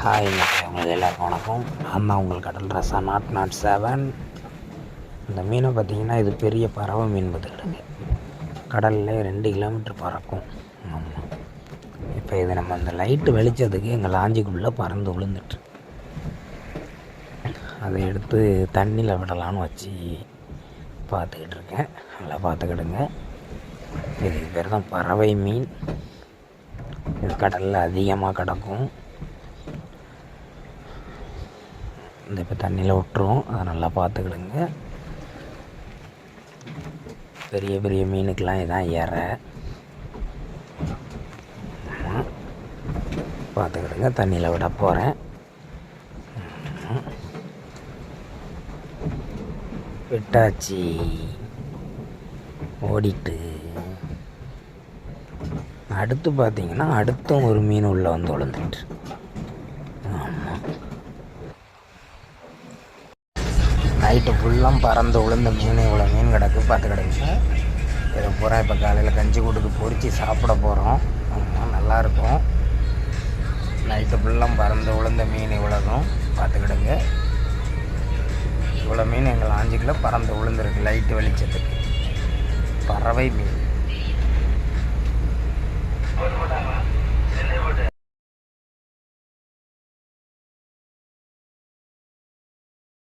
Hi உங்களுக்கு எல்லாருக்கும் வணக்கம். நான் தான் உங்கள் கடல் ரசா நாட் 7. இந்த மீனை பார்த்திங்கன்னா இது பெரிய பறவை மீன் பார்த்துக்கிடுங்க. கடலில் 2 கிலோமீட்டர் பறக்கும். ஆமாம், இப்போ இது நம்ம அந்த லைட்டு வெளிச்சத்துக்கு எங்கள் லாஞ்சிக்குள்ளே பறந்து விழுந்துட்டு அதை எடுத்து தண்ணியில் விடலான்னு வச்சு பார்த்துக்கிட்டு இருக்கேன். நல்லா பார்த்துக்கிடுங்க. இதுக்கு பேர் தான் பறவை மீன். இது கடலில் அதிகமாக கிடக்கும். இந்த இப்போ தண்ணியில் விட்டுருவோம், அதை நல்லா பார்த்துக்கிடுங்க. பெரிய பெரிய மீனுக்கெலாம் இதான் ஏற பார்த்துக்கிடுங்க. தண்ணியில் விட போகிறேன். விட்டாச்சு, ஓடிட்டு. அடுத்து பார்த்திங்கன்னா அடுத்தும் ஒரு மீன் உள்ளே வந்து விழுந்துட்டு. ஆமாம், நைட்டு ஃபுல்லாக பறந்து விழுந்த மீன் இவ்வளோ மீன் கிடக்கு பார்த்துக்கிடுங்க. இதை பூரா இப்போ காலையில் கஞ்சி கூட்டுக்கு பொறிச்சு சாப்பிட போகிறோம். ஆமாம், நல்லாயிருக்கும். நைட்டு ஃபுல்லாக பறந்து விழுந்த மீன் இவ்வளோதும் பார்த்துக்கிடுங்க. இவ்வளோ மீன் எங்கள் ஆஞ்சிக்கில் பறந்து விழுந்துருக்கு லைட்டு வெளிச்சத்துக்கு. பறவை மீன்.